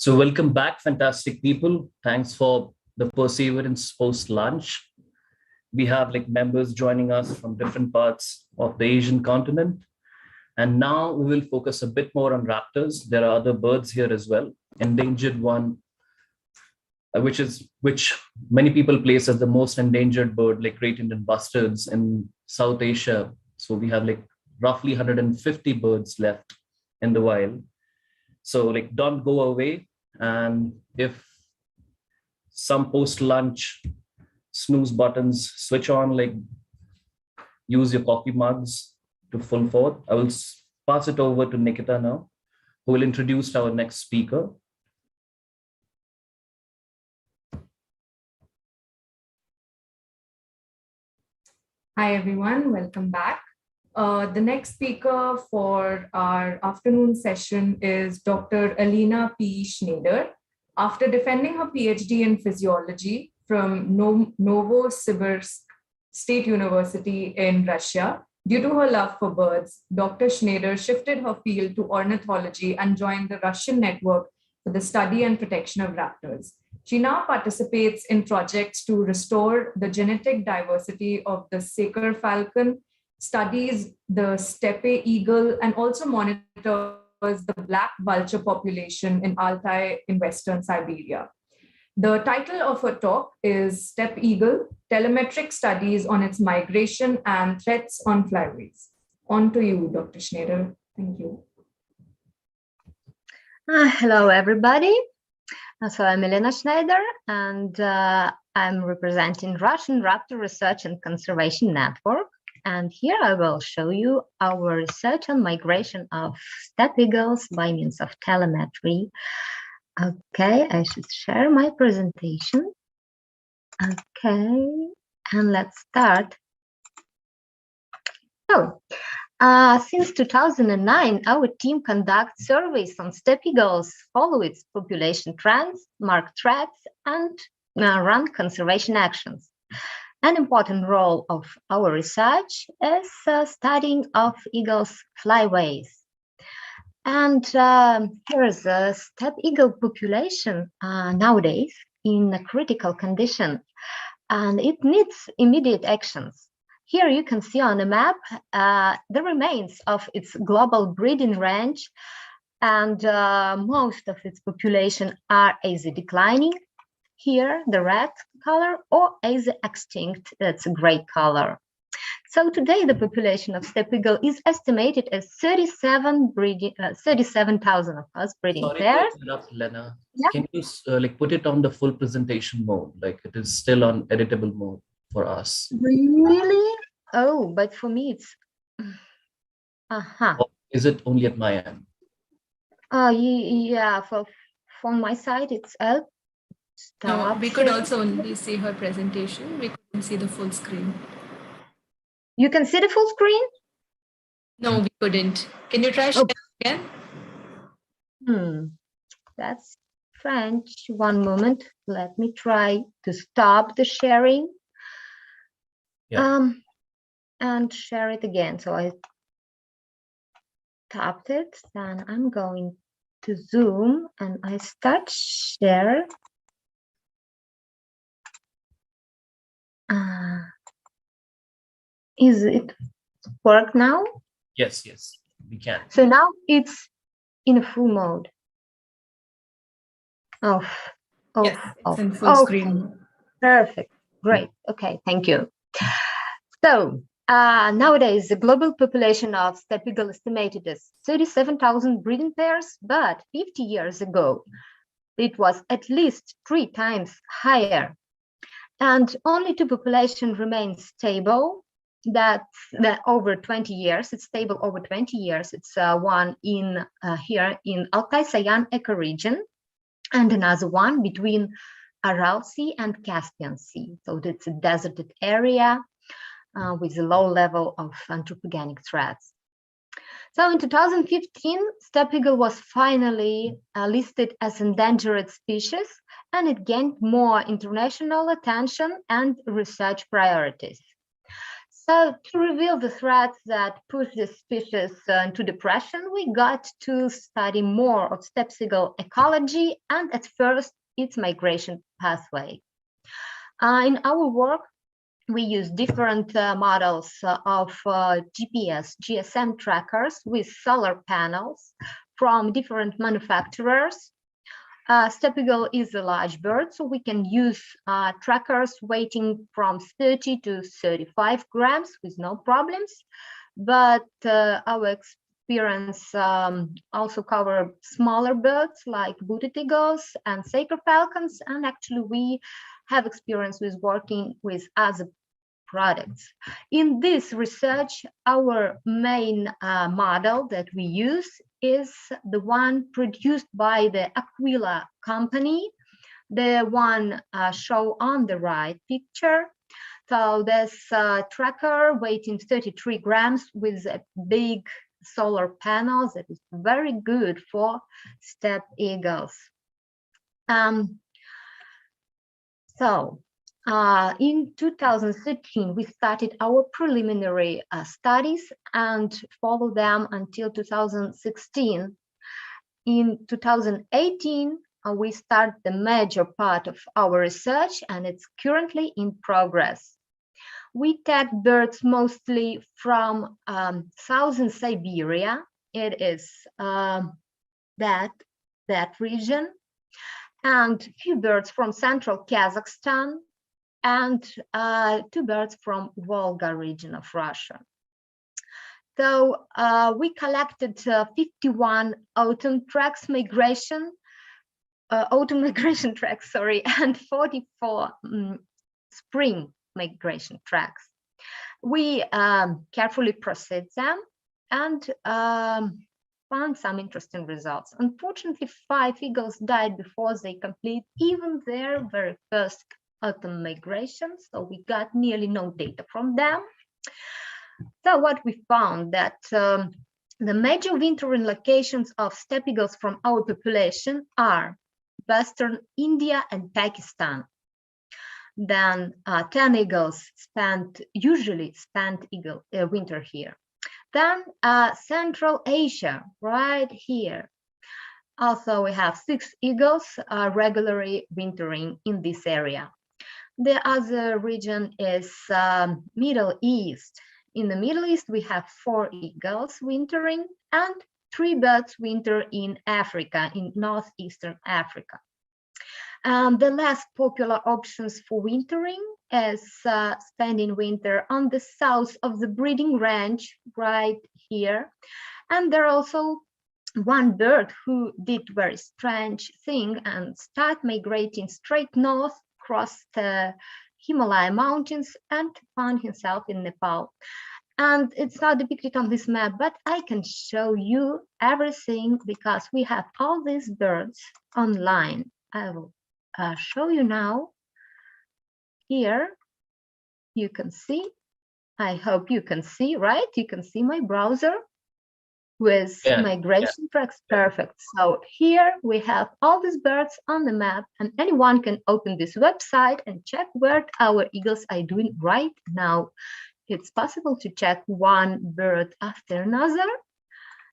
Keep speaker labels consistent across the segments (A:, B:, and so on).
A: So welcome back, fantastic people. Thanks for the perseverance post-lunch. We have members joining us from different parts of the Asian continent. And now we will focus a bit more on raptors. There are other birds here as well. Endangered one, which many people place as the most endangered bird, like Great Indian bustards in South Asia. So we have roughly 150 birds left in the wild. So don't go away. And if some post-lunch snooze buttons switch on, use your coffee mugs to full force. I will pass it over to Nikita now, who will introduce our next speaker.
B: Hi, everyone. Welcome back. The next speaker for our afternoon session is Dr. Alina P. Shnayder. After defending her PhD in physiology from Novosibirsk State University in Russia, due to her love for birds, Dr. Shnayder shifted her field to ornithology and joined the Russian network for the study and protection of raptors. She now participates in projects to restore the genetic diversity of the Saker falcon, studies the Steppe eagle, and also monitors the black vulture population in Altai in Western Siberia. The title of her talk is Steppe Eagle, Telemetric Studies on its Migration and Threats on Flyways. On to you, Dr. Shnayder. Thank you.
C: Hello, everybody. So I'm Elena Shnayder, and I'm representing Russian Raptor Research and Conservation Network. And here I will show you our research on migration of steppe eagles by means of telemetry. Okay, I should share my presentation. Okay, and let's start. So, since 2009, our team conducts surveys on steppe eagles, follow its population trends, mark threats, and run conservation actions. An important role of our research is studying of eagles' flyways. And here is a steppe eagle population nowadays in a critical condition, and it needs immediate actions. Here you can see on the map the remains of its global breeding range, and most of its population are either declining, here the red color, or either extinct, that's a gray color. So today the population of steppe eagle is estimated as 37,000 of us breeding pairs.
A: Lena. Yeah? Can you put it on the full presentation mode, like it is still on editable mode for us?
C: Really? Oh, but for me it's
A: Or is it only at my end?
C: Yeah, from my side it's
D: No, we could also only see her presentation. We couldn't see the full screen.
C: You can see the full screen?
D: No, we couldn't. Can you try sharing again?
C: That's French. One moment. Let me try to stop the sharing.
A: Yeah.
C: And share it again. So I tapped it, then I'm going to zoom and I start share. Is it work now?
A: Yes, we can.
C: So now it's in a full mode.
D: Yes, it's in full screen.
C: Perfect. Great. Okay, thank you. So nowadays, the global population of steppe eagle estimated as 37,000 breeding pairs, but 50 years ago, it was at least 3 times higher. And only 2 populations remain stable. That's over 20 years. It's stable over 20 years. It's one in here in Altai-Sayan ecoregion, and another one between Aral Sea and Caspian Sea. So it's a deserted area with a low level of anthropogenic threats. So in 2015, steppe eagle was finally listed as endangered species, and it gained more international attention and research priorities. So to reveal the threats that push this species into depression, we got to study more of steppe seagull ecology and at first its migration pathway. In our work, we use different models of GPS, GSM trackers with solar panels from different manufacturers. Steppe eagle is a large bird, so we can use trackers weighing from 30 to 35 grams with no problems. But our experience also cover smaller birds like booted eagles and sacred falcons, and actually we have experience with working with other products. In this research, our main model that we use is the one produced by the Aquila company, the one shown on the right picture. So this tracker weighing 33 grams with a big solar panels that is very good for steppe eagles. In 2013, we started our preliminary studies and followed them until 2016. In 2018, we start the major part of our research, and it's currently in progress. We tag birds mostly from southern Siberia. It is that region, and few birds from central Kazakhstan, and 2 birds from Volga region of Russia. So we collected 51 autumn migration tracks, and 44 spring migration tracks. We carefully processed them and found some interesting results. Unfortunately, 5 eagles died before they complete even their very first autumn migration, so we got nearly no data from them. So what we found that the major wintering locations of steppe eagles from our population are Western India and Pakistan. Then 10 eagles usually spend winter here. Then Central Asia, right here. Also, we have 6 eagles regularly wintering in this area. The other region is Middle East. In the Middle East, we have 4 eagles wintering and 3 birds winter in Africa, in northeastern Africa. The less popular options for wintering is spending winter on the south of the breeding range, right here. And there are also one bird who did very strange thing and start migrating straight north, crossed the Himalaya mountains and found himself in Nepal. And it's not depicted on this map, but I can show you everything because we have all these birds online. I will show you now. Here you can see, I hope you can see, right? You can see my browser with migration tracks. Perfect. So here we have all these birds on the map, and anyone can open this website and check where our eagles are doing right now. It's possible to check one bird after another,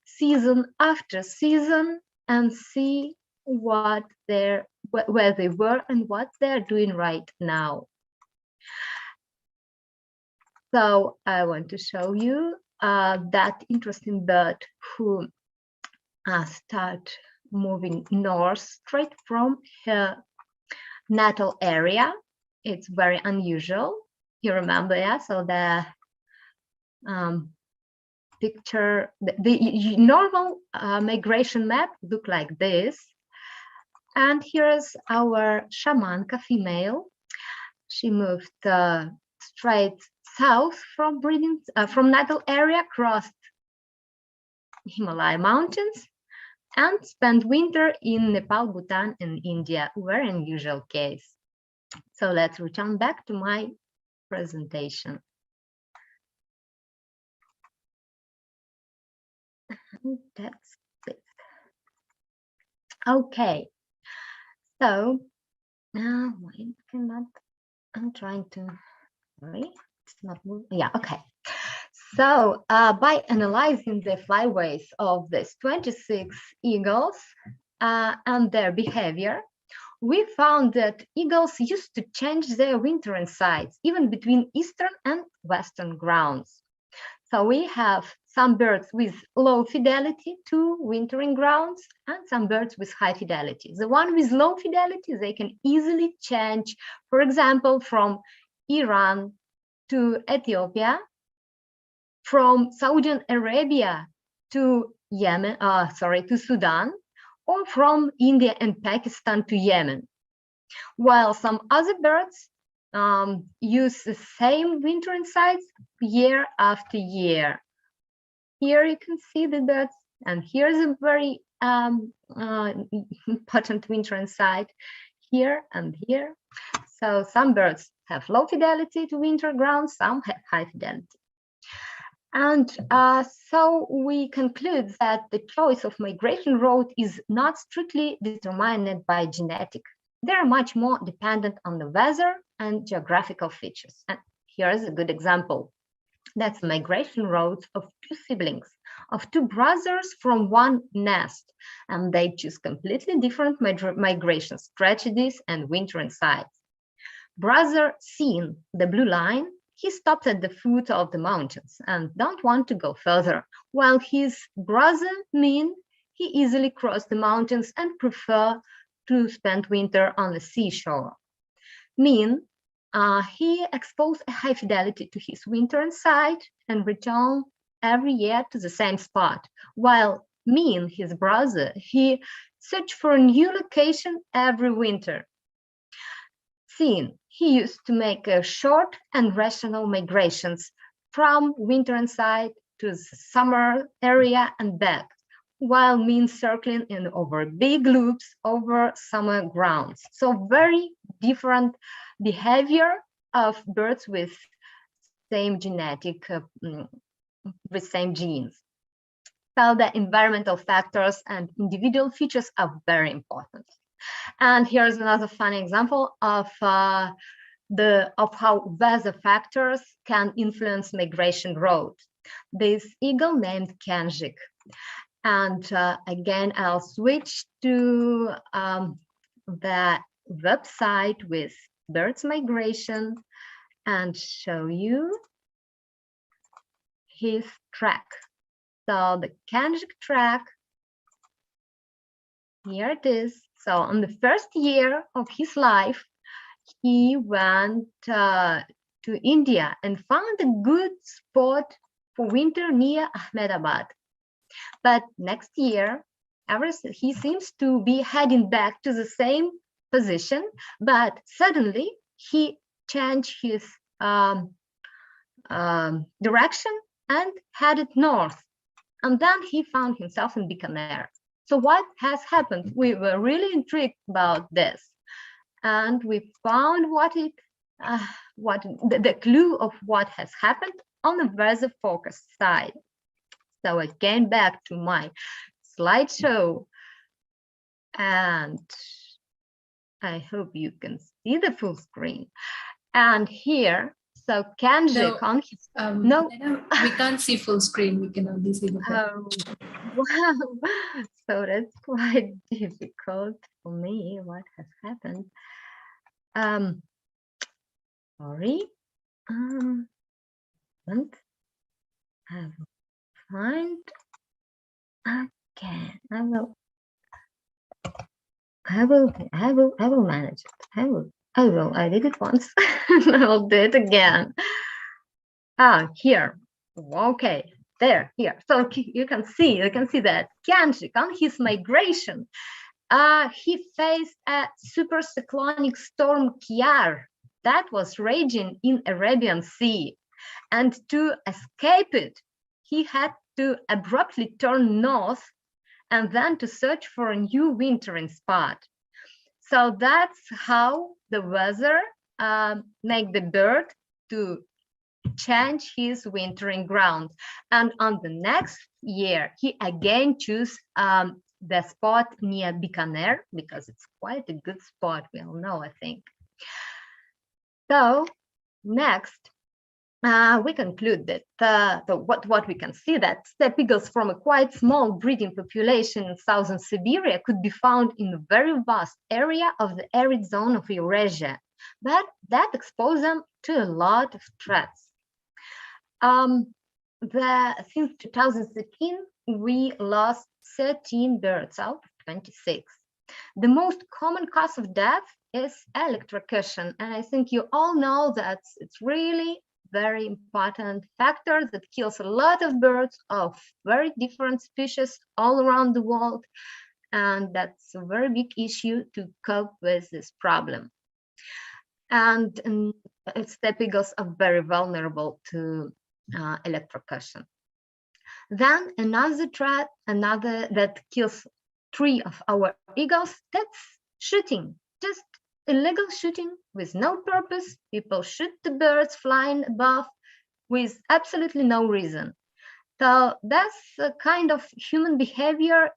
C: season after season, and see where they were and what they're doing right now. So I want to show you that interesting bird who start moving north straight from her natal area. It's very unusual. You remember, yeah? So the picture, the normal migration map look like this. And here's our shamanka female. She moved straight south from natal area, crossed Himalaya mountains, and spent winter in Nepal, Bhutan, and India. Very unusual case. So let's return back to my presentation. That's it. Okay. So now I'm trying to, sorry. It's not moving. Yeah, okay. So by analyzing the flyways of these 26 eagles and their behavior, we found that eagles used to change their wintering sites, even between eastern and western grounds. So we have some birds with low fidelity to wintering grounds and some birds with high fidelity. The one with low fidelity, they can easily change, for example, from Iran to Ethiopia, from Saudi Arabia to Yemen, to Sudan, or from India and Pakistan to Yemen. While some other birds use the same wintering sites year after year. Here you can see the birds, and here's a very important wintering site here and here. So some birds have low fidelity to winter grounds, some have high fidelity. And so we conclude that the choice of migration route is not strictly determined by genetic. They are much more dependent on the weather and geographical features. And here is a good example. That's migration routes of two siblings, of two brothers from one nest. And they choose completely different migration strategies and wintering sites. Brother Sin, the blue line, he stopped at the foot of the mountains and don't want to go further, while his brother Min, he easily crossed the mountains and prefer to spend winter on the seashore. Min, he exposed a high fidelity to his wintering site and returned every year to the same spot, while Min, his brother, he searched for a new location every winter. Sin, he used to make short and rational migrations from wintering site to the summer area and back, while Min circling in over big loops over summer grounds. So very different behavior of birds with same genetic, with same genes. So the environmental factors and individual features are very important. And here's another funny example of how weather factors can influence migration route. This eagle named Kanjik. And again, I'll switch to the website with birds migration and show you his track. So the Kanjik track, here it is. So on the first year of his life, he went to India and found a good spot for winter near Ahmedabad. But next year, he seems to be heading back to the same position, but suddenly he changed his direction and headed north. And then he found himself in Bikaner. So what has happened? We were really intrigued about this, and we found the clue of what has happened on the weather focus side. So I came back to my slideshow, and I hope you can see the full screen. And here, so Kanjik on his
D: no, we can't see full screen. We can only see the
C: wow. So that's quite difficult for me. What has happened? Sorry. And I will find again. I will manage it. I did it once. I will do it again. Here. Okay, there, here. So you can see that Kanjik on his migration, he faced a supercyclonic storm Kiar that was raging in Arabian Sea. And to escape it, he had to abruptly turn north and then to search for a new wintering spot. So that's how the weather make the bird to change his wintering ground. And on the next year, he again chose the spot near Bikaner because it's quite a good spot. We all know, I think. So next, we conclude that what we can see that steppe eagles from a quite small breeding population in southern Siberia could be found in a very vast area of the arid zone of Eurasia, but that exposes them to a lot of threats. Since 2013, we lost 13 birds out of 26. The most common cause of death is electrocution, and I think you all know that it's really very important factor that kills a lot of birds of very different species all around the world, and that's a very big issue to cope with this problem. And steppe eagles are very vulnerable to electrocution. Then another threat, that kills 3 of our eagles, that's shooting, just illegal shooting with no purpose. People shoot the birds flying above with absolutely no reason. So that's a kind of human behavior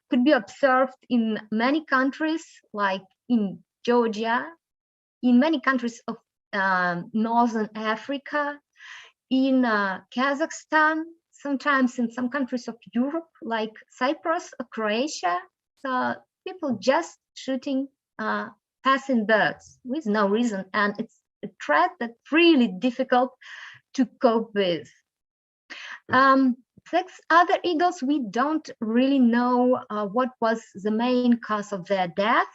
C: could be observed in many countries, like in Georgia, in many countries of Northern Africa, in Kazakhstan, sometimes in some countries of Europe, like Cyprus or Croatia. So people just shooting passing birds with no reason, and it's a threat that's really difficult to cope with. 6 other eagles, we don't really know what was the main cause of their death.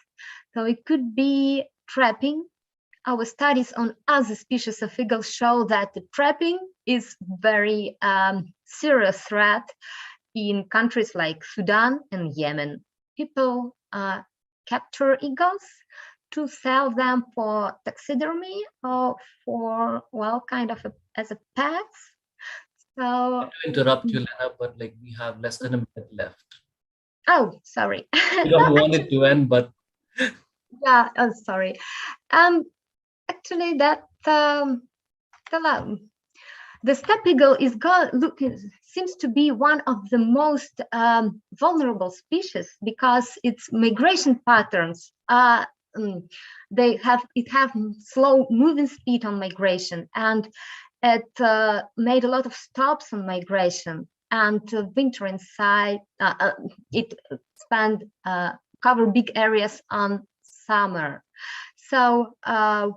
C: So it could be trapping. Our studies on other species of eagles show that the trapping is very serious threat in countries like Sudan and Yemen. People capture eagles to sell them for taxidermy or for, well, kind of as a pets. So
A: to interrupt you, Lena, but like we have less than a minute left.
C: Oh, sorry.
A: I don't want it to end, but
C: yeah, oh, sorry. Actually, that the steppe eagle seems to be one of the most vulnerable species because its migration patterns are they have slow moving speed on migration, and it made a lot of stops on migration, and winter inside it cover big areas on summer. So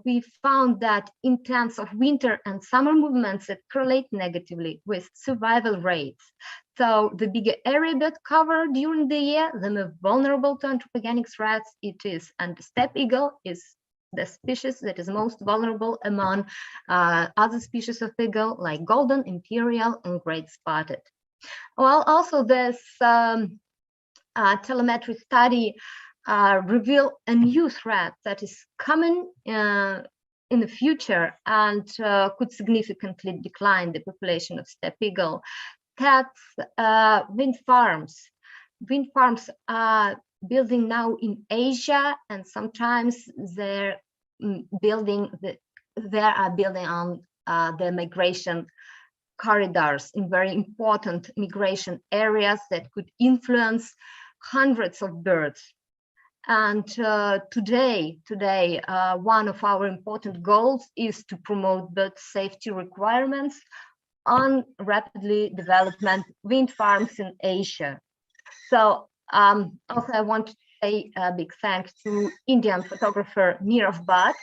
C: we found that in terms of winter and summer movements that correlate negatively with survival rates. So the bigger area that covered during the year, the more vulnerable to anthropogenic threats it is. And the steppe eagle is the species that is most vulnerable among other species of eagle, like golden, imperial, and great spotted. Well, also this telemetry study reveal a new threat that is coming in the future and could significantly decline the population of steppe eagle. That's wind farms. Wind farms are building now in Asia, and sometimes they're building on the migration corridors in very important migration areas that could influence hundreds of birds. And today, one of our important goals is to promote bird safety requirements on rapidly development wind farms in Asia. So also I want to say a big thanks to Indian photographer Nirav Bhatt.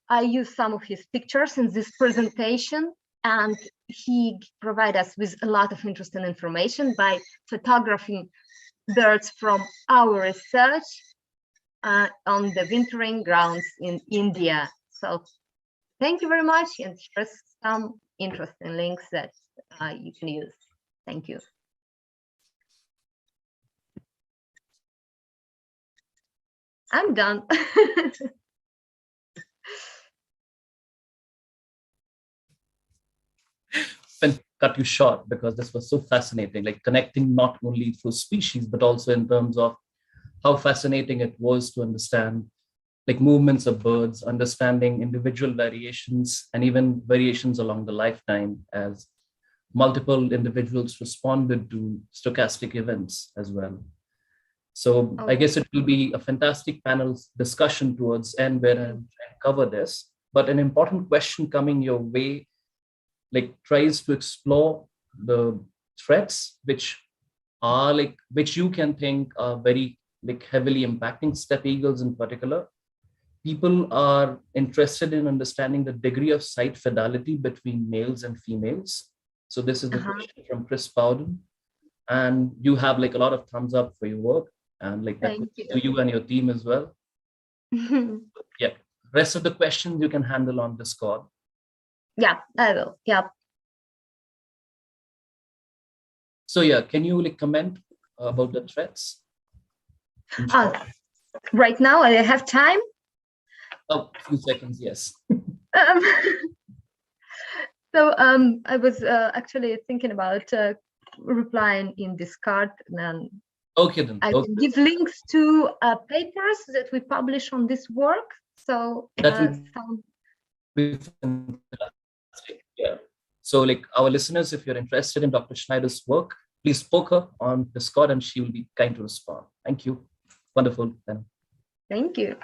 C: I used some of his pictures in this presentation, and he provided us with a lot of interesting information by photographing birds from our research on the wintering grounds in India. So thank you very much, and here's some interesting links that you can use. Thank you. I'm done.
A: Cut you short because this was so fascinating, like connecting not only through species, but also in terms of how fascinating it was to understand like movements of birds, understanding individual variations and even variations along the lifetime as multiple individuals responded to stochastic events as well. So I guess it will be a fantastic panel discussion towards end where I cover this. But an important question coming your way, like tries to explore the threats which you can think are very like heavily impacting steppe eagles in particular. People are interested in understanding the degree of site fidelity between males and females. So this is the question from Chris Bowden. And you have like a lot of thumbs up for your work, and like that to you and your team as well. Yeah. Rest of the questions you can handle on Discord.
C: Yeah, I will. Yeah.
A: So yeah, can you like comment about the threats?
C: Right now, I have time.
A: Oh, a few seconds, yes.
C: So I was actually thinking about replying in Discord, and
A: okay, then
C: I can give links to papers that we publish on this work. So
A: that would be fantastic. Yeah. So like our listeners, if you're interested in Dr. Shnayder's work, please poke her on Discord and she will be kind to respond. Thank you. Wonderful.
C: Thank you.